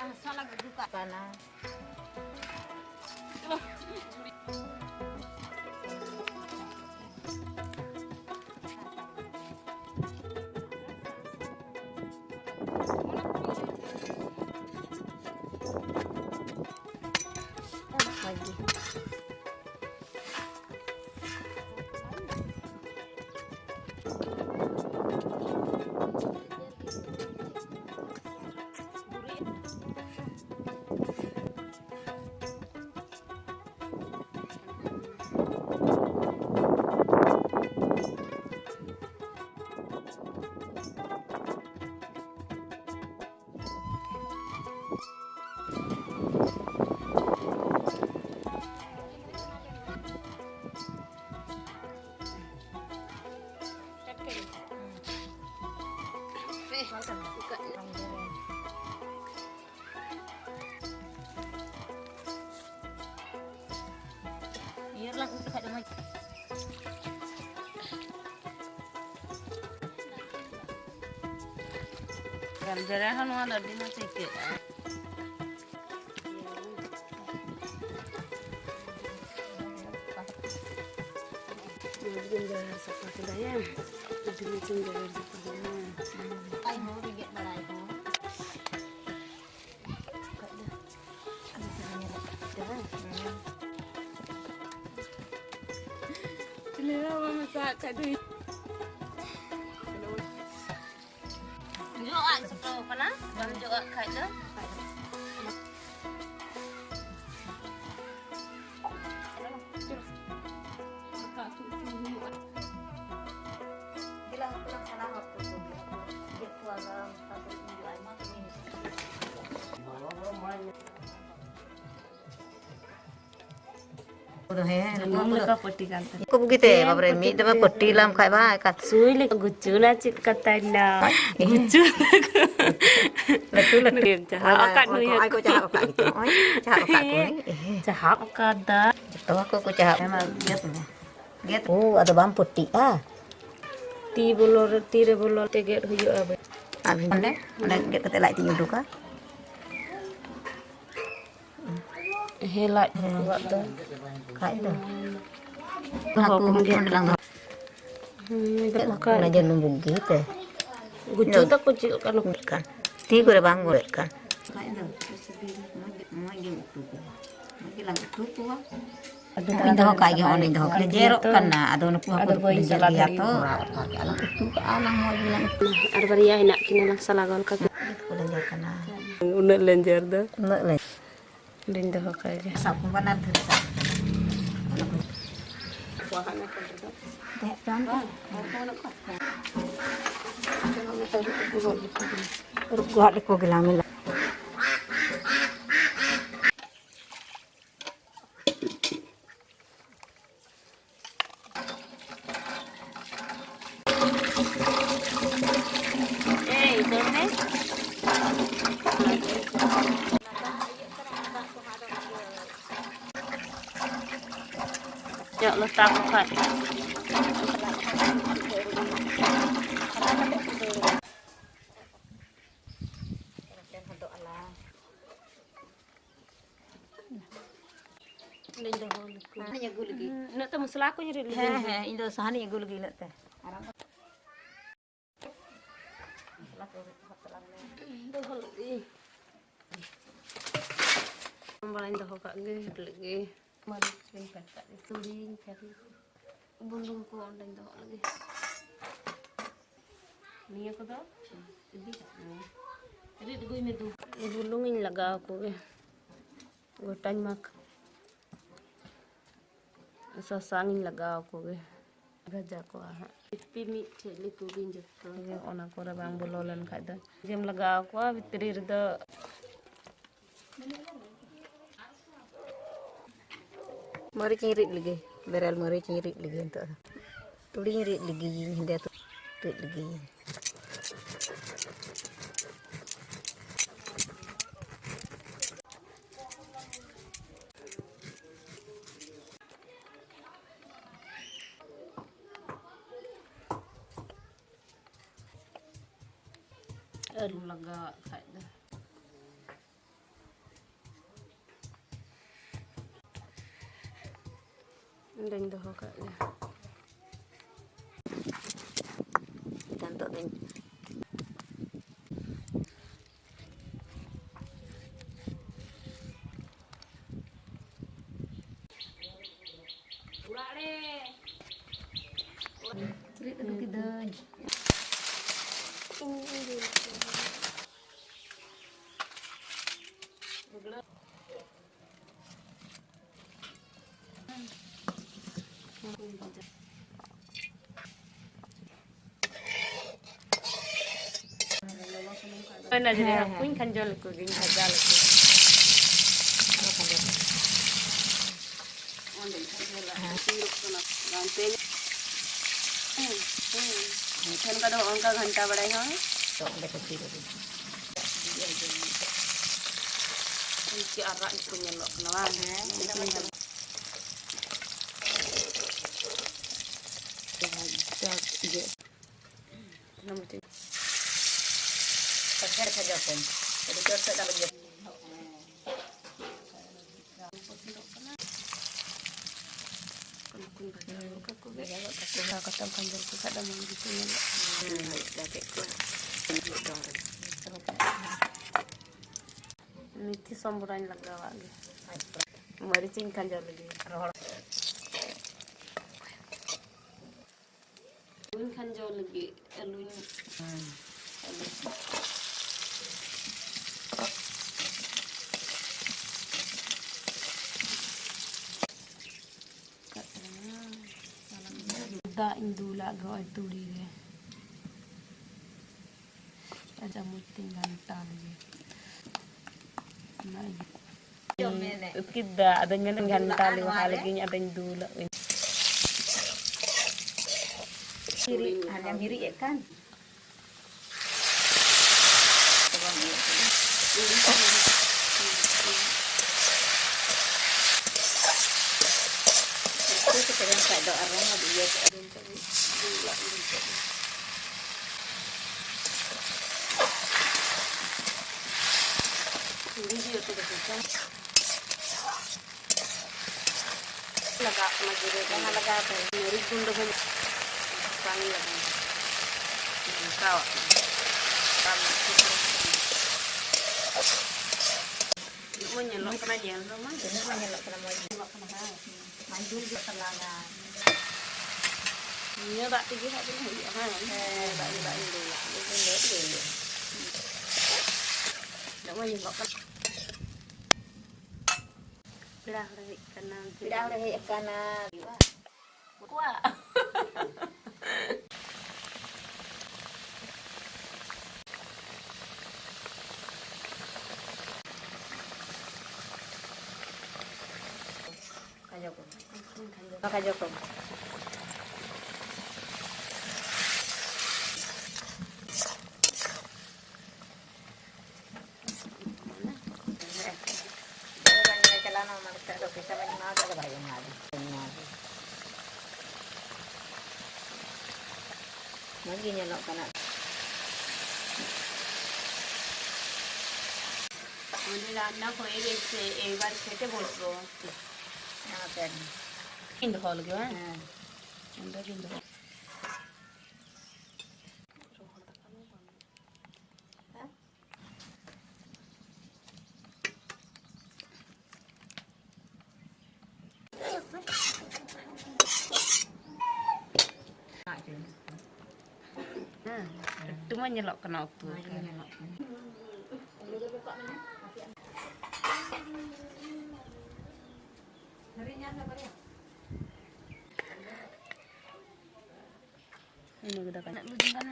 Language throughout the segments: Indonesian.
masala buka panas. Lagi. Iyalah untuk ada macam. Ganjaran mana di mana ke? Ganjaran seperti dayam. Dulu ganjaran seperti dayam. Ay mo bigyan na lang mo. Selera masak kat tu. Jok ak sepuluh panas, bang jok ak kat tu. Gila pulang salah waktu tu. Dia keluar satu minggu lama ni. Udah Kok begitu ya, Pak Premi? Dapat peti lam kayak apa? Kat Suy le gucu na cik katana. Gucu. betul lah. Jahat akak nu ya. Aku cahap akak gitu. Cahap akak aku ni. Jahat kada. Tahu aku cahap. Memang giat ni. Giat. Oh, ada bam putih ah. Ti bolor tire bolor teget huyu abe. Abi mana? Mana giat kata lagi tinggal duka. Helat buat tu. Kayak tu. Aku mungkin dalam. Makan. Belajar numbuk gitu. Gucu tak kucil kan Kan. Ti gue bang gue kan. Kayak tu. Mau game tu. Mungkin lang tu tu. Ada kayak orang itu kerja kan na ada nak ada boy salah tu. Alang itu alang mau bilang ada baria enak kini lang salah gol ka. Belajar kan na. Unak lenjer dah. Nak le. Din dah kayak. Sapu panar tu. Wahana kan tu. Teh kan. Rukuh aku gelamil. Ya letak kan. Hanya gul lagi. Nak tahu masalah aku nyeri. Indo sahani gul lagi nak teh. Kembali dah kak lagi. Mari sering kat turing cari. Bundung ko online dah lagi. Ni aku dah. Jadi gue ini tu. Bundung ini laga aku ke. Gotan mak. Sasangin laga aku ke. Raja ko ah. Pimi celi cooking jatto. Ona ko ra bang bololan kada. Jem laga aku vitri rda. Mari cirit lagi, beral mari cirit lagi untuk tuli cirit lagi, dia tu cirit lagi. Aduh laga kayak dah. Udah doho kak ya. Tanto din. Cerit aku tidak. Mana jadi aku kan jual cooking hajal. Onde hajal. Sirup kena ganti. Kan kadang angka घंटा बढ़ाएगा तो बेटा sirup. Ini arak punya lo kenalan. Pasir saja pun. Jadi kita tak dapat dia. Methi samburan lagawa lagi. Maricin kan jauh lagi. Aluin kan jauh lagi. Aluin. Da indula gawa itu dia. Ada muting gantal lagi. Kita ada yang gantal lagi ada yang dulu. Kiri, hanya kiri ya kan? Itu kita yang tak ada aroma dia ada yang dulu. Video tu dah laga sama jere jangan laga apa meri gundo kan pani laga kau kami mau nyelok kena jel rumah Benar menyelok kena maju juga terlangan. Ini tak tinggi tak tinggi apa Tak dulu. tak mau nyelok kan Dah lagi kanan. Tidak lagi kanan. Kuat. Kajoko. Lagi nyelok kena. Mula na ko एक बार खेते बोल रो. Apa? Indo hol ke kan? Indo indo. Itu mah nyelok kena waktu. Ini udah kan. Lujung kan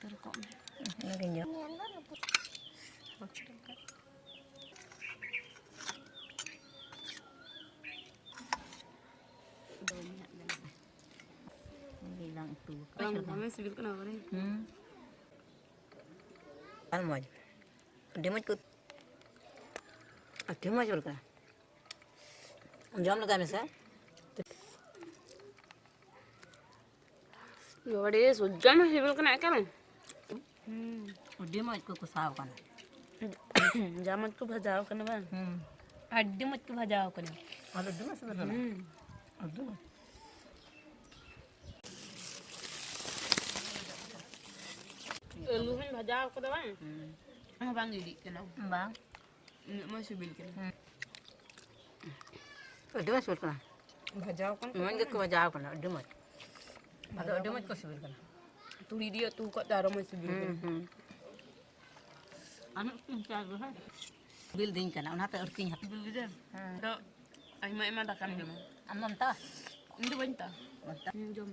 terkok. Lagi nyok. Bilang itu. Kami sebut kenapa nih? Kan mau aja. Dia mau ikut. Dia mau jual kan? Jam lu kan sih? Yaudah, sudah masih sebut kena kan? Dia mau ikut kusau kan? Zaman tu belajar kan bang? Ada mat tu belajar kan? Ada dua sebenarnya. Ada. Lu kan bhaja ko dah bang. Bang didik kena. Bang. Masih bil kena. Udah masuk kan? Bhaja kan. Mungkin ke wajah kan? Udah mat. Ada udah mat kau sebel kan? Tu dia tu kat darah masih bil kena. Anak tu cakap kan. Bil ding kan? Orang tu urting hat. Bil dia. Dah. Ai mai dah kan dia mah. Amam tak? Ini bantah. Jom.